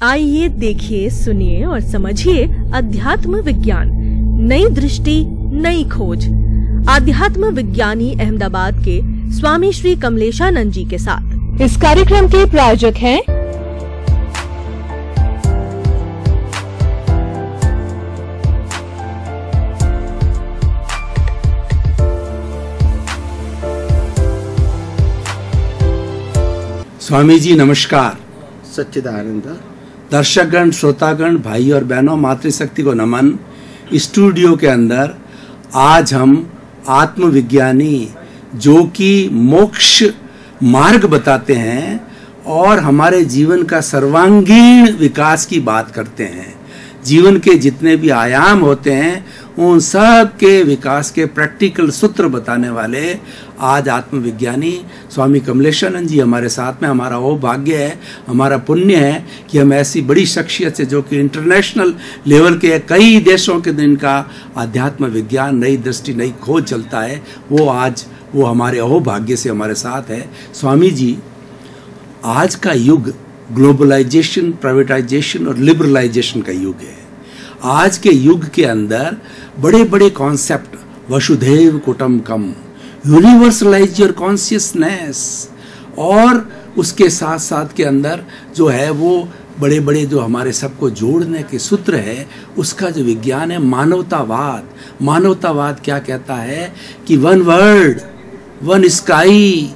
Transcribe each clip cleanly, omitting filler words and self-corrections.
आइए देखिए, सुनिए और समझिए अध्यात्म विज्ञान, नई दृष्टि, नई खोज। आध्यात्म विज्ञानी अहमदाबाद के स्वामी श्री कमलेशानंद जी के साथ। इस कार्यक्रम के प्रायोजक हैं स्वामी जी नमस्कार। सच्चिदानंद। दर्शकगण, श्रोतागण, भाई और बहनों, मातृशक्ति को नमन। स्टूडियो के अंदर आज हम आत्मविज्ञानी जो कि मोक्ष मार्ग बताते हैं और हमारे जीवन का सर्वांगीण विकास की बात करते हैं। जीवन के जितने भी आयाम होते हैं उन सब के विकास के प्रैक्टिकल सूत्र बताने वाले आज आत्मविज्ञानी स्वामी कमलेशानंद जी हमारे साथ में। हमारा वो भाग्य है, हमारा पुण्य है कि हम ऐसी बड़ी शख्सियत से, जो कि इंटरनेशनल लेवल के कई देशों के दिन का आध्यात्म विज्ञान, नई दृष्टि, नई खोज चलता है, वो हमारे अहोभाग्य से हमारे साथ है। स्वामी जी, आज का युग ग्लोबलाइजेशन, प्राइवेटाइजेशन और लिबरलाइजेशन का युग है। आज के युग के अंदर बड़े बड़े कॉन्सेप्ट, वसुधैव कुटुंबकम, यूनिवर्सलाइज योर कॉन्शियसनेस, और उसके साथ साथ के अंदर जो है वो बड़े बड़े जो हमारे सबको जोड़ने के सूत्र है, उसका जो विज्ञान है मानवतावाद। मानवतावाद क्या कहता है कि one world, one sky,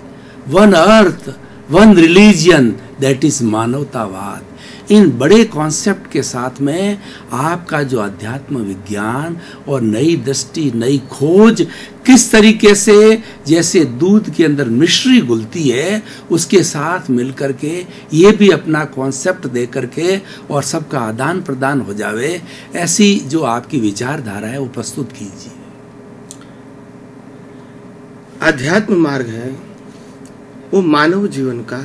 one earth, one religion, that is मानवतावाद। इन बड़े कॉन्सेप्ट के साथ में आपका जो अध्यात्म विज्ञान और नई दृष्टि, नई खोज किस तरीके से, जैसे दूध के अंदर मिश्री घुलती है, उसके साथ मिलकर के ये भी अपना कॉन्सेप्ट दे करके और सबका आदान प्रदान हो जावे, ऐसी जो आपकी विचारधारा है वो प्रस्तुत कीजिए। अध्यात्म मार्ग है वो मानव जीवन का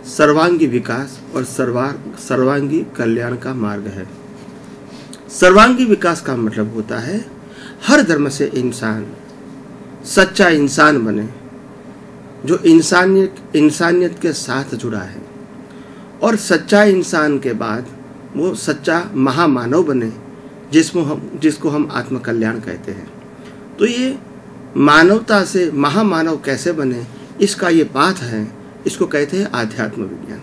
सर्वांगी विकास और सर्वांगी कल्याण का मार्ग है। सर्वांगी विकास का मतलब होता है हर धर्म से इंसान सच्चा इंसान बने, जो इंसानियत के साथ जुड़ा है, और सच्चा इंसान के बाद वो सच्चा महामानव बने, जिसको हम आत्मकल्याण कहते हैं। तो ये मानवता से महामानव कैसे बने, इसका ये पाठ है, इसको कहते हैं आध्यात्म विज्ञान।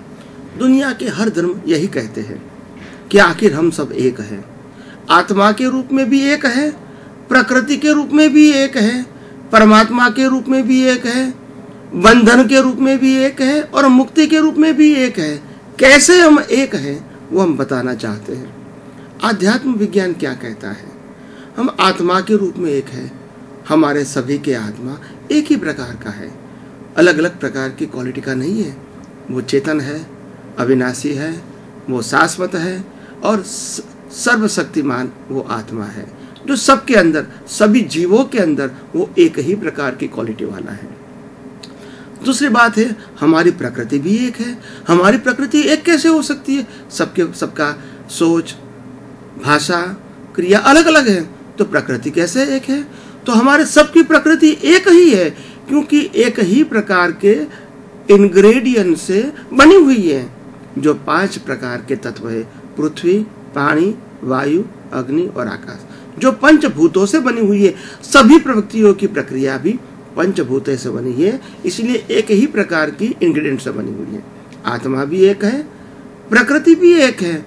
दुनिया के हर धर्म यही कहते हैं कि आखिर हम सब एक हैं, आत्मा के रूप में भी एक है, प्रकृति के रूप में भी एक है, परमात्मा के रूप में भी एक है, बंधन के रूप में भी एक है और मुक्ति के रूप में भी एक है। कैसे हम एक हैं वो हम बताना चाहते हैं। आध्यात्म विज्ञान क्या कहता है? हम आत्मा के रूप में एक है, हमारे सभी के आत्मा एक ही प्रकार का है, अलग अलग प्रकार की क्वालिटी का नहीं है। वो चेतन है, अविनाशी है, वो शाश्वत है और सर्वशक्तिमान वो आत्मा है, जो सबके अंदर, सभी जीवों के अंदर वो एक ही प्रकार की क्वालिटी वाला है। दूसरी बात है, हमारी प्रकृति भी एक है। हमारी प्रकृति एक कैसे हो सकती है? सबका सोच, भाषा, क्रिया अलग अलग है, तो प्रकृति कैसे एक है? तो हमारे सबकी प्रकृति एक ही है, क्योंकि एक ही प्रकार के इंग्रेडिएंट से बनी हुई है, जो 5 प्रकार के तत्व है, पृथ्वी, पानी, वायु, अग्नि और आकाश, जो पंचभूतों से बनी हुई है। सभी प्रवृत्तियों की प्रक्रिया भी पंचभूतों से बनी है, इसलिए एक ही प्रकार की इंग्रेडिएंट से बनी हुई है। आत्मा भी एक है, प्रकृति भी एक है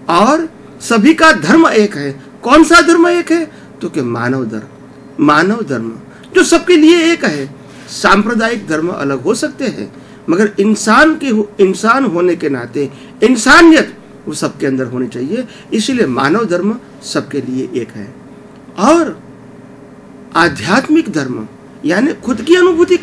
और सभी का धर्म एक है। कौन सा धर्म एक है? तो कि मानव धर्म जो सबके लिए एक है। सांप्रदायिक धर्म अलग हो सकते हैं, मगर इंसान होने के नाते इंसानियत वो सबके अंदर होनी चाहिए, इसलिए मानव धर्म सबके लिए एक है। और आध्यात्मिक धर्म यानी खुद की अनुभूति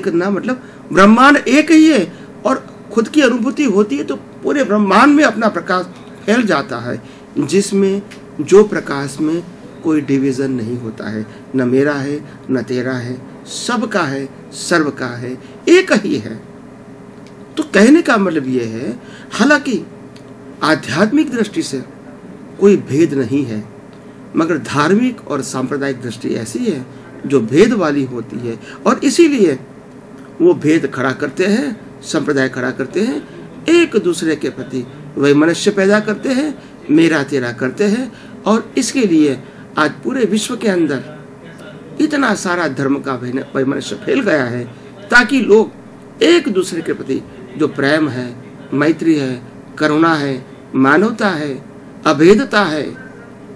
करना मतलब ब्रह्मांड एक ही है, और खुद की अनुभूति होती है तो पूरे ब्रह्मांड में अपना प्रकाश फैल जाता है, जिसमें जो प्रकाश में कोई डिवीजन नहीं होता है, न मेरा है न तेरा है, सबका है, सर्व का है, एक ही है। तो कहने का मतलब यह है, हालांकि आध्यात्मिक दृष्टि से कोई भेद नहीं है, मगर धार्मिक और सांप्रदायिक दृष्टि ऐसी है जो भेद वाली होती है, और इसीलिए वो भेद खड़ा करते हैं, संप्रदाय खड़ा करते हैं एक दूसरे के प्रति वैमनस्य पैदा करते हैं, मेरा तेरा करते हैं। और इसके लिए आज पूरे विश्व के अंदर इतना सारा धर्म का वैमनस्य फैल गया है, ताकि लोग एक दूसरे के प्रति जो प्रेम है, मैत्री है, करुणा है, मानवता है, अभेदता है,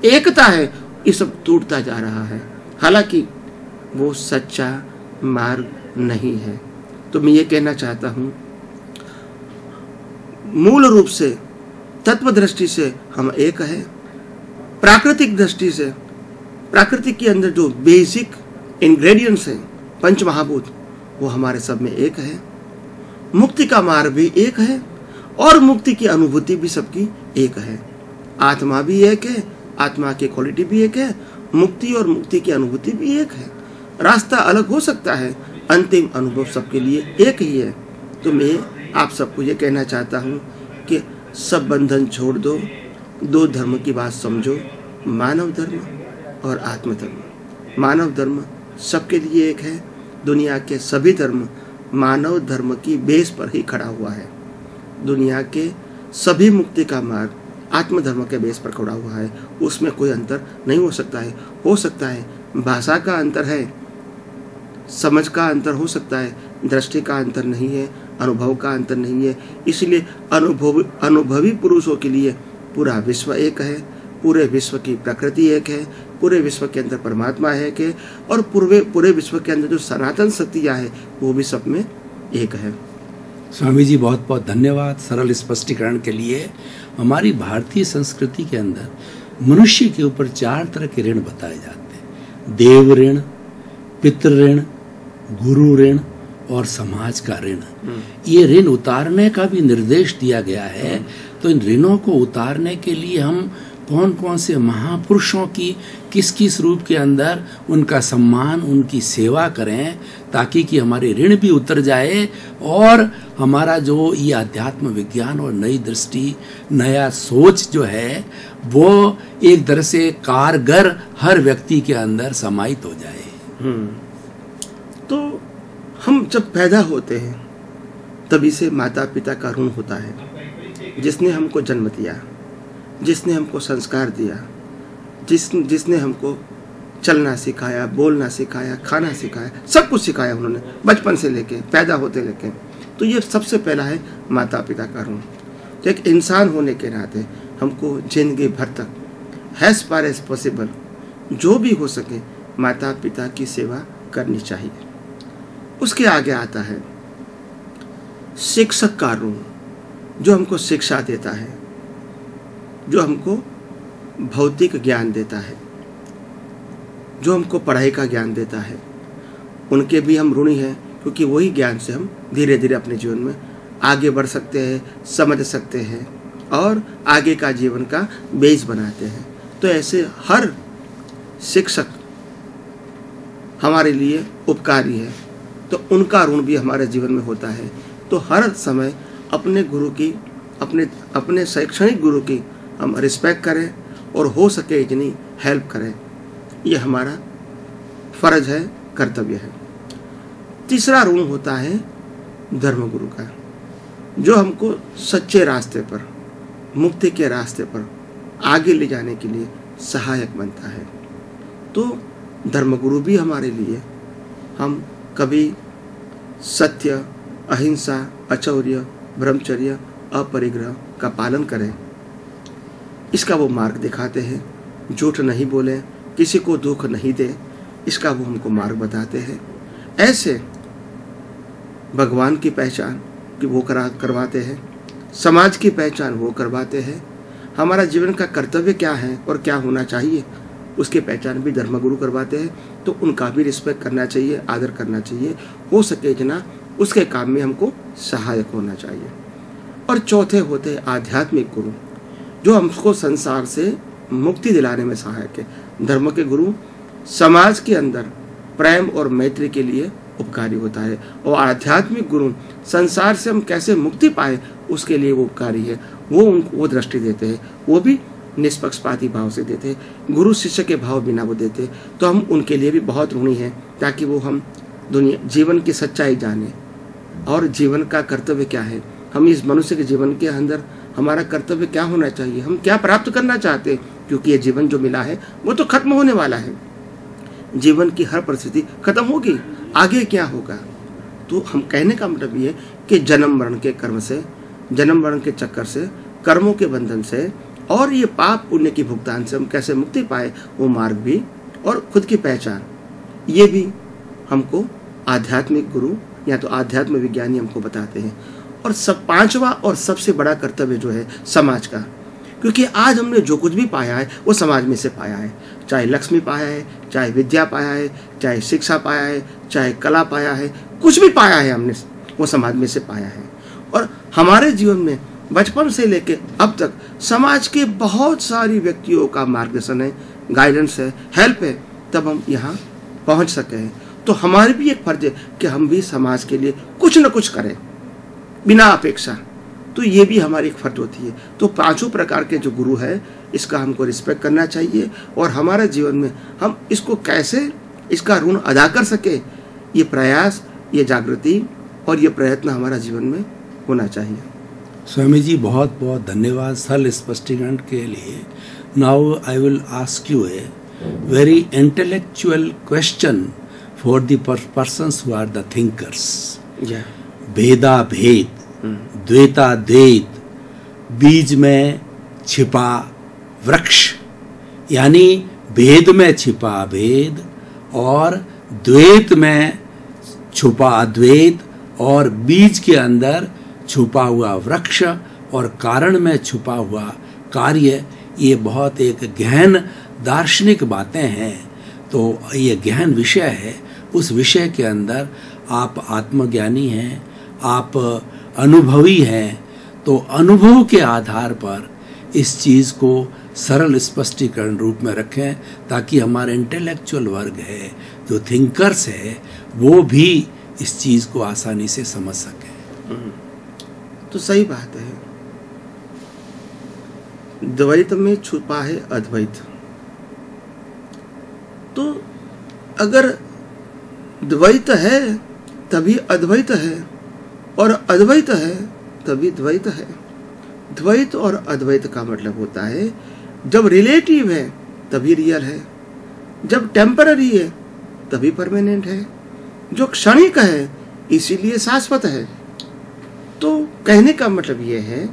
एकता है, ये सब टूटता जा रहा है। हालांकि वो सच्चा मार्ग नहीं है। तो मैं ये कहना चाहता हूँ, मूल रूप से तत्व दृष्टि से हम एक है। प्राकृतिक दृष्टि से, प्रकृति के अंदर जो बेसिक इंग्रेडिएंट्स हैं, पंच महाभूत, वो हमारे सब में एक है। मुक्ति का मार्ग भी एक है और मुक्ति की अनुभूति भी सबकी एक है। आत्मा भी एक है, आत्मा की क्वालिटी भी एक है, मुक्ति और मुक्ति की अनुभूति भी एक है। रास्ता अलग हो सकता है, अंतिम अनुभव सबके लिए एक ही है। तो मैं आप सबको ये कहना चाहता हूँ कि सब बंधन छोड़ दो, दो धर्म की बात समझो, मानव धर्म और आत्म धर्म। मानव धर्म सबके लिए एक है। दुनिया के सभी धर्म मानव धर्म की बेस पर ही खड़ा हुआ है। दुनिया के सभी मुक्ति का मार्ग आत्म धर्म के बेस पर खड़ा हुआ है। उसमें कोई अंतर नहीं हो सकता है। हो सकता है भाषा का अंतर है, समझ का अंतर हो सकता है, दृष्टि का अंतर नहीं है, अनुभव का अंतर नहीं है। इसलिए अनुभवी पुरुषों के लिए पूरा विश्व एक है, पूरे विश्व की प्रकृति एक है, पूरे विश्व के अंदर परमात्मा एक है, और पूरे विश्व के अंदर जो सनातन सत्या है वो भी सब में एक है। स्वामी जी बहुत बहुत धन्यवाद सरल स्पष्टीकरण के लिए। हमारी भारतीय संस्कृति के अंदर मनुष्य के ऊपर 4 तरह के ऋण बताए जाते हैं: देव ऋण, पितृ ऋण, गुरु ऋण और समाज का ऋण। ये ऋण उतारने का भी निर्देश दिया गया है। तो इन ऋणों को उतारने के लिए हम कौन कौन से महापुरुषों की किस किस रूप के अंदर उनका सम्मान, उनकी सेवा करें, ताकि कि हमारे ऋण भी उतर जाए और हमारा जो ये अध्यात्म विज्ञान और नई दृष्टि, नया सोच जो है वो एक तरह से कारगर हर व्यक्ति के अंदर समाहित हो जाए। तो हम जब पैदा होते हैं तभी से माता पिता का ऋण होता है, जिसने हमको जन्म दिया, जिसने हमको संस्कार दिया, जिसने हमको चलना सिखाया, बोलना सिखाया, खाना सिखाया, सब कुछ सिखाया उन्होंने बचपन से लेके पैदा होते लेके। तो ये सबसे पहला है माता पिता का ऋण। तो एक इंसान होने के नाते हमको जिंदगी भर तक एज फार एज पॉसिबल जो भी हो सके माता पिता की सेवा करनी चाहिए। उसके आगे आता है शिक्षक का ऋण, जो हमको शिक्षा देता है, जो हमको भौतिक ज्ञान देता है, जो हमको पढ़ाई का ज्ञान देता है। उनके भी हम ऋणी हैं, क्योंकि वही ज्ञान से हम धीरे धीरे अपने जीवन में आगे बढ़ सकते हैं, समझ सकते हैं और आगे का जीवन का बेस बनाते हैं। तो ऐसे हर शिक्षक हमारे लिए उपकारी है, तो उनका ऋण भी हमारे जीवन में होता है। तो हर समय अपने गुरु की, अपने शैक्षणिक गुरु की हम रिस्पेक्ट करें और हो सके इतनी हेल्प करें। ये हमारा फर्ज है, कर्तव्य है। तीसरा ऋण होता है धर्मगुरु का, जो हमको सच्चे रास्ते पर, मुक्ति के रास्ते पर आगे ले जाने के लिए सहायक बनता है। तो धर्मगुरु भी हमारे लिए, हम कभी सत्य, अहिंसा, अचौर्य, ब्रह्मचर्य, अपरिग्रह का पालन करें, इसका वो मार्ग दिखाते हैं। झूठ नहीं बोले, किसी को दुख नहीं दे, इसका वो हमको मार्ग बताते हैं। ऐसे भगवान की पहचान कि वो करवाते हैं, समाज की पहचान वो करवाते हैं, हमारा जीवन का कर्तव्य क्या है और क्या होना चाहिए उसकी पहचान भी धर्मगुरु करवाते हैं। तो उनका भी रिस्पेक्ट करना चाहिए, आदर करना चाहिए, हो सके इतना उसके काम में हमको सहायक होना चाहिए। और चौथे होते हैं आध्यात्मिक गुरु, जो हमको संसार से मुक्ति दिलाने में सहायक है। धर्म के गुरु समाज के अंदर प्रेम और मैत्री के लिए उपकारी होता है, और आध्यात्मिक गुरु संसार से हम कैसे मुक्ति पाए उसके लिए वो उपकारी है। वो दृष्टि देते हैं, वो भी निष्पक्षपाती भाव से देते हैं, गुरु शिष्य के भाव बिना वो देते। तो हम उनके लिए भी बहुत ऋणी हैं, ताकि वो हम जीवन की सच्चाई जाने और जीवन का कर्तव्य क्या है हम इस मनुष्य के जीवन के अंदर हमारा कर्तव्य क्या होना चाहिए, हम क्या प्राप्त करना चाहते हैं, क्योंकि ये जीवन जो मिला है वो तो खत्म होने वाला है। जीवन की हर परिस्थिति खत्म होगी, आगे क्या होगा। तो हम कहने का मतलब ये कि जन्म मरण के कर्म से, जन्म मरण के चक्कर से, कर्मों के बंधन से और ये पाप पुण्य की भुगतान से हम कैसे मुक्ति पाए, वो मार्ग भी और खुद की पहचान, ये भी हमको आध्यात्मिक गुरु या तो आध्यात्म विज्ञानी हमको बताते हैं। और सब पांचवा और सबसे बड़ा कर्तव्य जो है समाज का, क्योंकि आज हमने जो कुछ भी पाया है वो समाज में से पाया है। चाहे लक्ष्मी पाया है, चाहे विद्या पाया है, चाहे शिक्षा पाया है, चाहे कला पाया है, कुछ भी पाया है हमने वो समाज में से पाया है। और हमारे जीवन में बचपन से लेके अब तक समाज के बहुत सारी व्यक्तियों का मार्गदर्शन है, गाइडेंस है, हेल्प है, तब हम यहाँ पहुँच सके हैं। तो हमारी भी एक फर्ज है कि हम भी समाज के लिए कुछ न कुछ करें बिना अपेक्षा। तो ये भी हमारी एक फर्ज होती है। तो पांचों प्रकार के जो गुरु है इसका हमको रिस्पेक्ट करना चाहिए और हमारे जीवन में हम इसको कैसे इसका ऋण अदा कर सके, ये प्रयास, ये जागृति और ये प्रयत्न हमारा जीवन में होना चाहिए। स्वामी जी बहुत बहुत धन्यवाद सरल स्पष्टीकरण के लिए। Now I will ask you a very intellectual question for the persons who are the thinkers. भेदा भेद, द्वैता द्वैत, बीज में छिपा वृक्ष, यानी भेद में छिपा भेद और द्वैत में छुपा अद्वैत और बीज के अंदर छुपा हुआ वृक्ष और कारण में छुपा हुआ कार्य, ये बहुत एक गहन दार्शनिक बातें हैं। तो ये गहन विषय है, उस विषय के अंदर आप आत्मज्ञानी हैं, आप अनुभवी हैं, तो अनुभव के आधार पर इस चीज़ को सरल स्पष्टीकरण रूप में रखें ताकि हमारे इंटेलेक्चुअल वर्ग है, जो थिंकर्स है, वो भी इस चीज़ को आसानी से समझ सकें। तो सही बात है, द्वैत में छुपा है अद्वैत। तो अगर द्वैत है तभी अद्वैत है और अद्वैत है तभी द्वैत है। द्वैत और अद्वैत का मतलब होता है जब रिलेटिव है तभी रियल है, जब टेम्पररी है तभी परमानेंट है, जो क्षणिक है इसीलिए शाश्वत है। तो कहने का मतलब यह है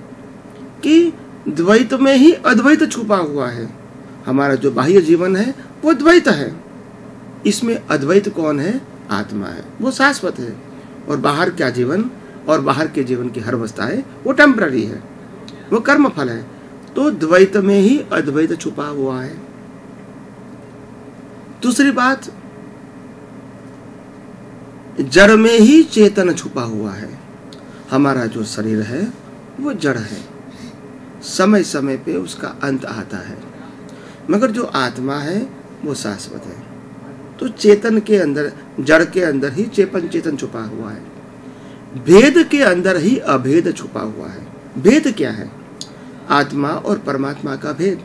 कि द्वैत में ही अद्वैत छुपा हुआ है। हमारा जो बाह्य जीवन है वो द्वैत है, इसमें अद्वैत कौन है? आत्मा है, वो शाश्वत है। और बाहर क्या जीवन और बाहर के जीवन की हर अवस्था है वो टेम्पररी है, वो कर्म फल है। तो द्वैत में ही अद्वैत छुपा हुआ है। दूसरी बात, जड़ में ही चेतन छुपा हुआ है। हमारा जो शरीर है वो जड़ है, समय समय पे उसका अंत आता है, मगर जो आत्मा है वो शाश्वत है। तो चेतन के अंदर, जड़ के अंदर ही चेतन छुपा हुआ है। भेद के अंदर ही अभेद छुपा हुआ है। भेद क्या है? आत्मा और परमात्मा का भेद,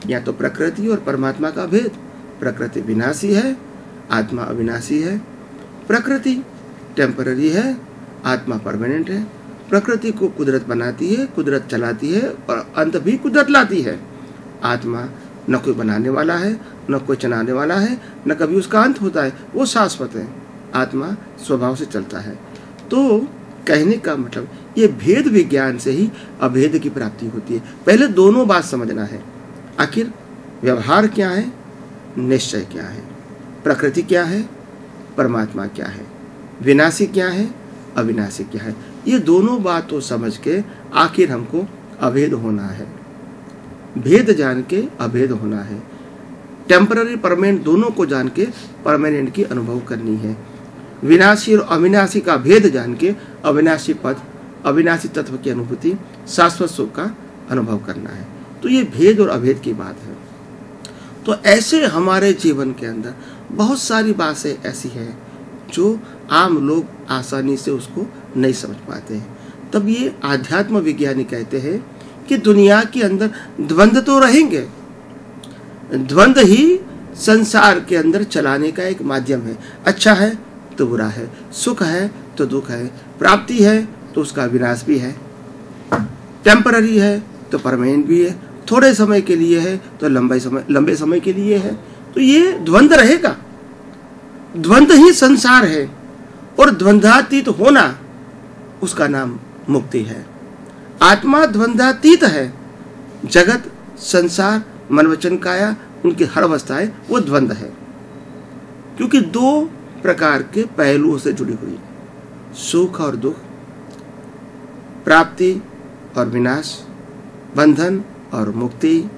या तो प्रकृति और परमात्मा का भेद। प्रकृति विनाशी है, आत्मा अविनाशी है। प्रकृति टेम्पररी है, आत्मा परमानेंट है। प्रकृति को कुदरत बनाती है, कुदरत चलाती है और अंत भी कुदरत लाती है। आत्मा न कोई बनाने वाला है, न कोई चलाने वाला है, न कभी उसका अंत होता है, वो शाश्वत है। आत्मा स्वभाव से चलता है। तो कहने का मतलब ये भेद विज्ञान से ही अभेद की प्राप्ति होती है। पहले दोनों बात समझना है, आखिर व्यवहार क्या है, निश्चय क्या है, प्रकृति क्या है, परमात्मा क्या है, विनाशी क्या है, अविनाशी क्या है। ये दोनों बातों समझ के आखिर हमको अभेद होना है, भेद जान के अभेद होना है। टेम्पररी परमानेंट दोनों को जान के परमानेंट की अनुभव करनी है। विनाशी और अविनाशी का भेद जान के अविनाशी पद, अविनाशी तत्व की अनुभूति, शाश्वत सुख का अनुभव करना है। तो ये भेद और अभेद की बात है। तो ऐसे हमारे जीवन के अंदर बहुत सारी बातें ऐसी हैं जो आम लोग आसानी से उसको नहीं समझ पाते हैं। तब ये आध्यात्म विज्ञानी कहते हैं कि दुनिया के अंदर द्वंद्व तो रहेंगे, द्वंद्व ही संसार के अंदर चलाने का एक माध्यम है। अच्छा है तो बुरा है, सुख है तो दुख है, प्राप्ति है तो उसका विनाश भी है, टेम्पररी है तो परमानेंट भी है, थोड़े समय के लिए है तो लंबे समय के लिए है। तो ये द्वंद्व रहेगा, द्वंद्व ही संसार है, और द्वंद्वातीत होना उसका नाम मुक्ति है। आत्मा द्वंद्वातीत है, जगत, संसार, मन वचन काया, उनकी हर अवस्थाएं वो द्वंद्व है, क्योंकि दो प्रकार के पहलुओं से जुड़ी हुई, सुख और दुख, प्राप्ति और विनाश, बंधन और मुक्ति,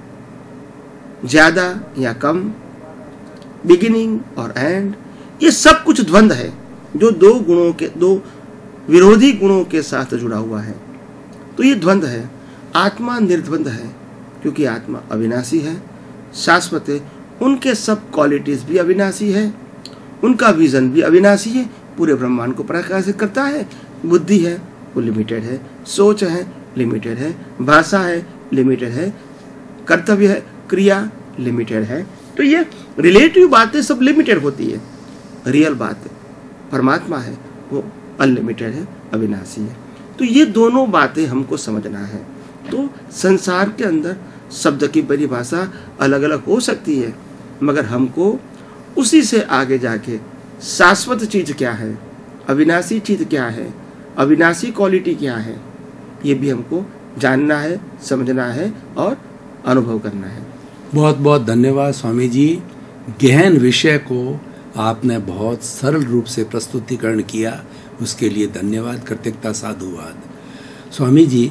ज्यादा या कम, बिगिनिंग और एंड, ये सब कुछ द्वंद्व है जो दो विरोधी गुणों के साथ जुड़ा हुआ है। तो ये द्वंद्व है। आत्मा निर्द्वंद है, क्योंकि आत्मा अविनाशी है, शाश्वत है, उनके सब क्वालिटीज भी अविनाशी है, उनका विजन भी अविनाशी है, पूरे ब्रह्मांड को प्रकाशित करता है। बुद्धि है वो लिमिटेड है, सोच है लिमिटेड है, भाषा है लिमिटेड है, कर्तव्य है, क्रिया लिमिटेड है। तो ये रिलेटिव बातें सब लिमिटेड होती है, रियल बात परमात्मा है वो अनलिमिटेड है, अविनाशी है। तो ये दोनों बातें हमको समझना है। तो संसार के अंदर शब्द की परिभाषा अलग अलग हो सकती है, मगर हमको उसी से आगे जाके शाश्वत चीज क्या है, अविनाशी चीज क्या है, अविनाशी क्वालिटी क्या है, ये भी हमको जानना है, समझना है और अनुभव करना है। बहुत बहुत धन्यवाद स्वामी जी। गहन विषय को आपने बहुत सरल रूप से प्रस्तुतिकरण किया, उसके लिए धन्यवाद, कृतज्ञता, साधुवाद। स्वामी जी,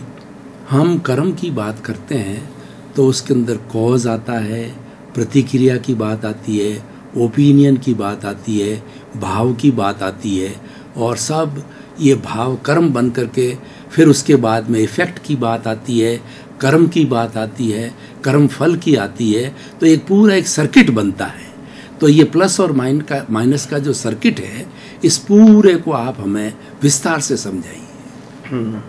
हम कर्म की बात करते हैं तो उसके अंदर कॉज आता है, प्रतिक्रिया की बात आती है, ओपिनियन की बात आती है, भाव की बात आती है, और सब ये भाव कर्म बन करके फिर उसके बाद में इफेक्ट की बात आती है, कर्म की बात आती है, कर्म फल की आती है। तो एक पूरा एक सर्किट बनता है। तो ये प्लस और माइनस का जो सर्किट है, इस पूरे को आप हमें विस्तार से समझाइए।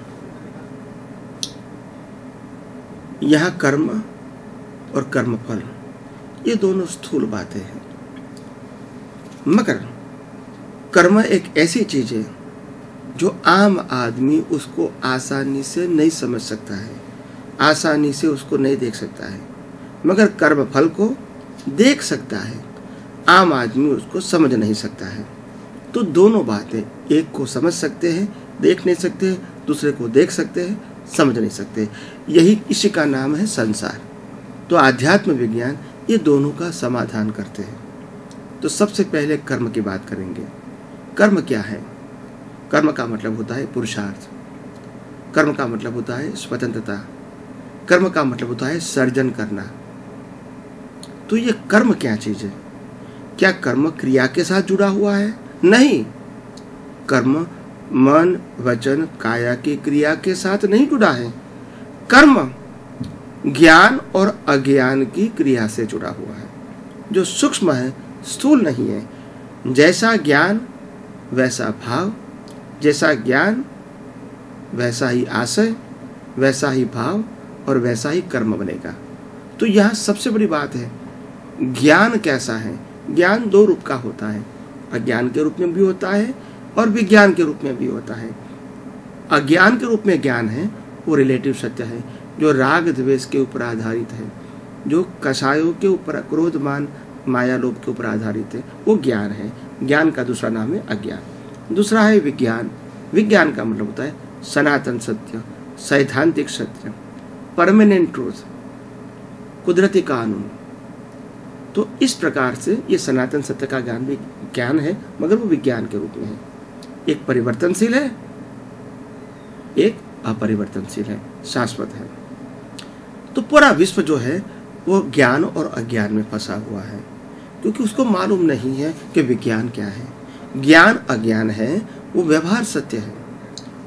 यहाँ कर्म और कर्मफल ये दोनों स्थूल बातें हैं, मगर कर्म एक ऐसी चीज है जो आम आदमी उसको आसानी से नहीं समझ सकता है, आसानी से उसको नहीं देख सकता है, मगर कर्म फल को देख सकता है, आम आदमी उसको समझ नहीं सकता है। तो दोनों बातें, एक को समझ सकते हैं, देख नहीं सकते, दूसरे को देख सकते हैं, समझ नहीं सकते, यही इसी का नाम है संसार। तो आध्यात्म विज्ञान ये दोनों का समाधान करते हैं। तो सबसे पहले कर्म की बात करेंगे। कर्म क्या है? कर्म का मतलब होता है पुरुषार्थ, कर्म का मतलब होता है स्वतंत्रता, कर्म का मतलब होता है सर्जन करना। तो ये कर्म क्या चीज है? क्या कर्म क्रिया के साथ जुड़ा हुआ है? नहीं, कर्म मन वचन काया की क्रिया के साथ नहीं जुड़ा है। कर्म ज्ञान और अज्ञान की क्रिया से जुड़ा हुआ है, जो सूक्ष्म है, स्थूल नहीं है। जैसा ज्ञान वैसा भाव, जैसा ज्ञान वैसा ही आशय, वैसा ही भाव और वैसा ही कर्म बनेगा। तो यहाँ सबसे बड़ी बात है, ज्ञान कैसा है? ज्ञान दो रूप का होता है, अज्ञान के रूप में भी होता है और विज्ञान के रूप में भी होता है। अज्ञान के रूप में ज्ञान है वो रिलेटिव सत्य है, जो राग द्वेष के ऊपर आधारित है, जो कषायों के ऊपर, क्रोध मान माया लोभ के ऊपर आधारित है, वो ज्ञान है। ज्ञान का दूसरा नाम है अज्ञान। दूसरा है विज्ञान। विज्ञान का मतलब होता है सनातन सत्य, सैद्धांतिक सत्य, परमानेंट ट्रूथ, कुदरती कानून। तो इस प्रकार से ये सनातन सत्य का ज्ञान भी ज्ञान है, मगर वो विज्ञान के रूप में है। एक परिवर्तनशील है, एक अपरिवर्तनशील है, शाश्वत है। तो पूरा विश्व जो है वो ज्ञान और अज्ञान में फंसा हुआ है, क्योंकि उसको मालूम नहीं है कि विज्ञान क्या है। ज्ञान अज्ञान है, वो व्यवहार सत्य है।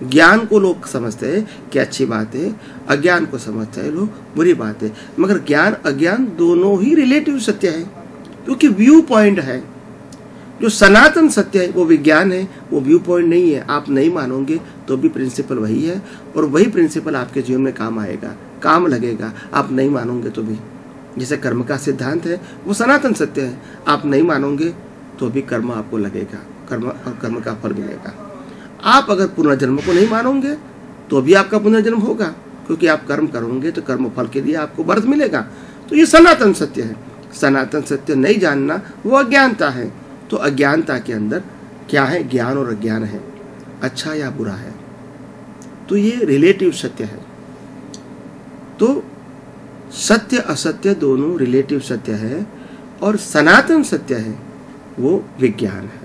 ज्ञान को लोग समझते हैं कि अच्छी बात है, अज्ञान को समझते हैं लोग बुरी बात है, मगर ज्ञान अज्ञान दोनों ही रिलेटिव सत्य है, क्योंकि व्यू पॉइंट है। जो सनातन सत्य है वो विज्ञान है, वो व्यू पॉइंट नहीं है। आप नहीं मानोगे तो भी प्रिंसिपल वही है, और वही प्रिंसिपल आपके जीवन में काम आएगा, काम लगेगा। आप नहीं मानोगे तो भी, जैसे कर्म का सिद्धांत है वो सनातन सत्य है, आप नहीं मानोगे तो भी कर्म आपको लगेगा, कर्म और कर्म का फल मिलेगा। आप अगर पुनर्जन्म को नहीं मानोगे तो भी आपका पुनर्जन्म होगा, क्योंकि आप कर्म करोगे तो कर्म फल के लिए आपको बर्थ मिलेगा। तो ये सनातन सत्य है। सनातन सत्य नहीं जानना वो अज्ञानता है। तो अज्ञानता के अंदर क्या है? ज्ञान और अज्ञान है, अच्छा या बुरा है। तो ये रिलेटिव सत्य है। तो सत्य असत्य दोनों रिलेटिव सत्य है और सनातन सत्य है वो विज्ञान है।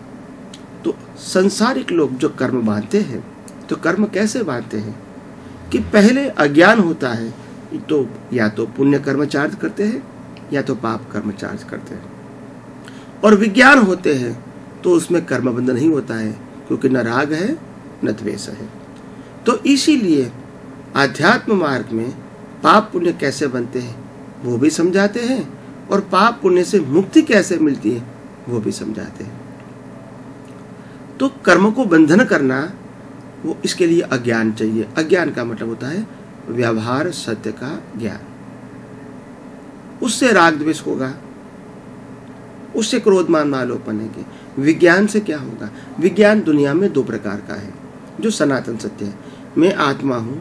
तो संसारिक लोग जो कर्म बांधते हैं, तो कर्म कैसे बांधते हैं कि पहले अज्ञान होता है तो या तो पुण्य कर्म चार्ज करते हैं या तो पाप कर्म चार्ज करते हैं, और विज्ञान होते हैं तो उसमें कर्म बंधन नहीं होता है, क्योंकि न राग है न द्वेष है। तो इसीलिए आध्यात्म मार्ग में पाप पुण्य कैसे बनते हैं वो भी समझाते हैं, और पाप पुण्य से मुक्ति कैसे मिलती है वो भी समझाते हैं। तो कर्म को बंधन करना वो इसके लिए अज्ञान चाहिए। अज्ञान का मतलब होता है व्यवहार सत्य का ज्ञान। उससे राग द्वेष होगा, उससे क्रोध मान आलोप बनेंगे। विज्ञान से क्या होगा? विज्ञान दुनिया में दो प्रकार का है। जो सनातन सत्य है, मैं आत्मा हूँ,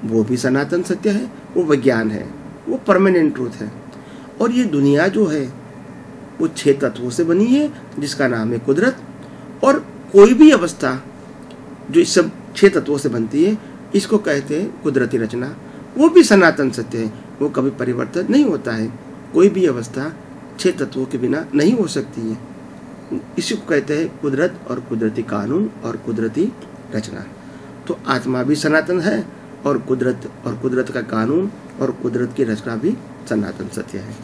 वो भी सनातन सत्य है, वो विज्ञान है, वो परमानेंट ट्रूथ है। और ये दुनिया जो है वो 6 तत्वों से बनी है, जिसका नाम है कुदरत। और कोई भी अवस्था जो इस सब 6 तत्वों से बनती है, इसको कहते हैं कुदरती रचना। वो भी सनातन सत्य है, वो कभी परिवर्तन नहीं होता है। कोई भी अवस्था 6 तत्वों के बिना नहीं हो सकती है। इसी को कहते हैं कुदरत और कुदरती कानून और कुदरती रचना। तो आत्मा भी सनातन है और कुदरत का कानून और कुदरत की रचना भी सनातन सत्य है।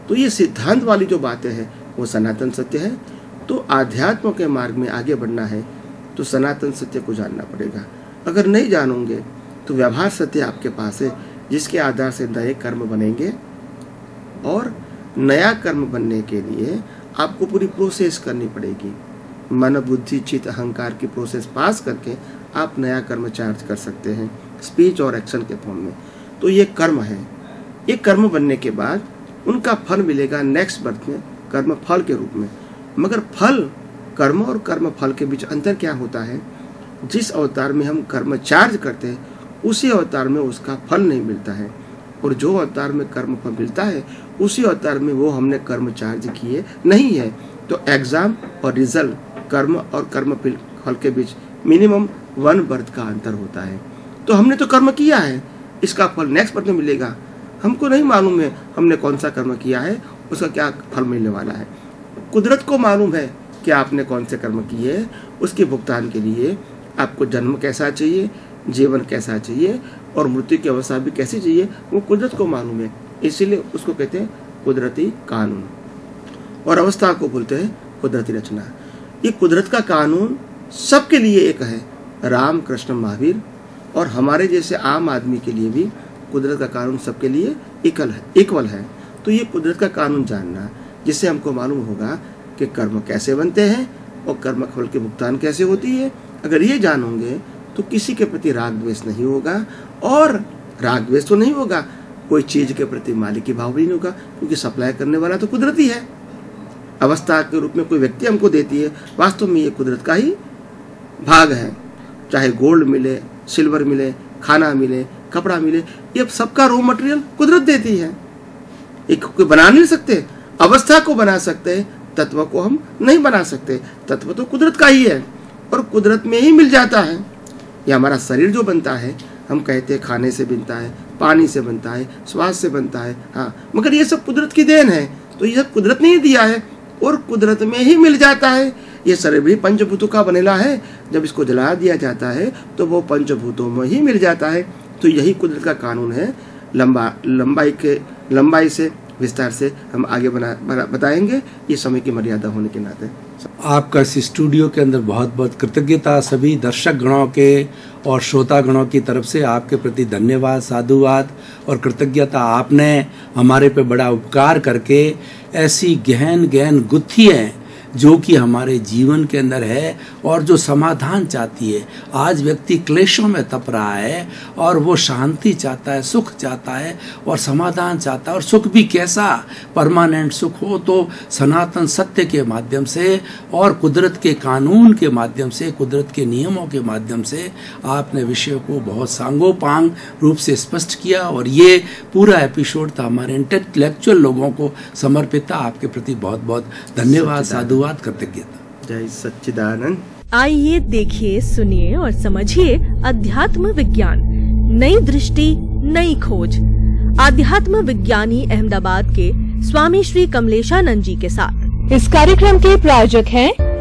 तो ये सिद्धांत वाली जो बातें हैं वो सनातन सत्य है। तो आध्यात्म के मार्ग में आगे बढ़ना है तो सनातन सत्य को जानना पड़ेगा। अगर नहीं जानोगे तो व्यवहार सत्य आपके पास है, जिसके आधार से नए कर्म बनेंगे, और नया कर्म बनने के लिए आपको पूरी प्रोसेस करनी पड़ेगी। मन बुद्धि चित्त अहंकार की प्रोसेस पास करके आप नया कर्म चार्ज कर सकते हैं, स्पीच और एक्शन के फॉर्म में। तो ये कर्म है। ये कर्म बनने के बाद उनका फल मिलेगा नेक्स्ट बर्थ में कर्म फल के रूप में। मगर फल, कर्म और कर्म फल के बीच अंतर क्या होता है? जिस अवतार में हम कर्म चार्ज करते हैं उसी अवतार में उसका फल नहीं मिलता है, और जो अवतार में कर्म फल मिलता है उसी अवतार में वो हमने कर्म चार्ज किए नहीं है। तो एग्जाम और रिजल्ट, कर्म और कर्म फल के बीच मिनिमम 1 बर्थ का अंतर होता है। तो हमने तो कर्म किया है, इसका फल नेक्स्ट बर्थ में मिलेगा। हमको नहीं मालूम है हमने कौन सा कर्म किया है, उसका क्या फल मिलने वाला है। कुदरत को मालूम है कि आपने कौन से कर्म किए, उसके भुगतान के लिए आपको जन्म कैसा चाहिए, जीवन कैसा चाहिए, और मृत्यु की अवस्था भी कैसी चाहिए, वो कुदरत को मालूम है। इसीलिए उसको कहते हैं कुदरती कानून, और अवस्था को बोलते हैं कुदरती रचना। ये कुदरत का कानून सबके लिए एक है, राम कृष्ण महावीर, और हमारे जैसे आम आदमी के लिए भी कुदरत का कानून सबके लिए इक्वल है। तो ये कुदरत का कानून जानना, जिससे हमको मालूम होगा कि कर्म कैसे बनते हैं और कर्म फल की भुगतान कैसे होती है। अगर ये जानोगे तो किसी के प्रति राग द्वेष नहीं होगा, और राग द्वेष तो नहीं होगा, कोई चीज के प्रति मालिक की भाव भी नहीं होगा, क्योंकि सप्लाई करने वाला तो कुदरती है। अवस्था के रूप में कोई व्यक्ति हमको देती है, वास्तव में ये कुदरत का ही भाग है। चाहे गोल्ड मिले, सिल्वर मिले, खाना मिले, कपड़ा मिले, ये सबका रॉ मटेरियल कुदरत देती है। एक कोई बना नहीं सकते, अवस्था को बना सकते, तत्व को हम नहीं बना सकते। तत्व तो कुदरत का ही है और कुदरत में ही मिल जाता है। ये हमारा शरीर जो बनता है, हम कहते हैं खाने से बनता है, पानी से बनता है, श्वास से बनता है, हाँ, मगर ये सब कुदरत की देन है। तो ये सब कुदरत ने ही दिया है और कुदरत में ही मिल जाता है। ये शरीर भी पंचभूतों का बनेला है, जब इसको जला दिया जाता है तो वो पंचभूतों में ही मिल जाता है। तो यही कुदरत का कानून है। लंबाई से विस्तार से हम आगे बताएंगे, ये समय की मर्यादा होने के नाते। आपका इस स्टूडियो के अंदर बहुत बहुत कृतज्ञता सभी दर्शक गणों के और श्रोता गणों की तरफ से आपके प्रति धन्यवाद, साधुवाद और कृतज्ञता। आपने हमारे पे बड़ा उपकार करके ऐसी गहन गुत्थी है जो कि हमारे जीवन के अंदर है और जो समाधान चाहती है। आज व्यक्ति क्लेशों में तप रहा है और वो शांति चाहता है, सुख चाहता है और समाधान चाहता है। और सुख भी कैसा, परमानेंट सुख हो तो सनातन सत्य के माध्यम से और कुदरत के कानून के माध्यम से, कुदरत के नियमों के माध्यम से आपने विषय को बहुत सांगोपांग रूप से स्पष्ट किया। और ये पूरा एपिसोड था हमारे इंटेलेक्चुअल लोगों को समर्पित था। आपके प्रति बहुत बहुत धन्यवाद, साधुवाद, कृतज्ञता। जय सच्चिदानंद। आइए देखिए, सुनिए और समझिए अध्यात्म विज्ञान, नई दृष्टि, नई खोज। आध्यात्म विज्ञानी अहमदाबाद के स्वामी श्री कमलेशानंद जी के साथ। इस कार्यक्रम के प्रायोजक हैं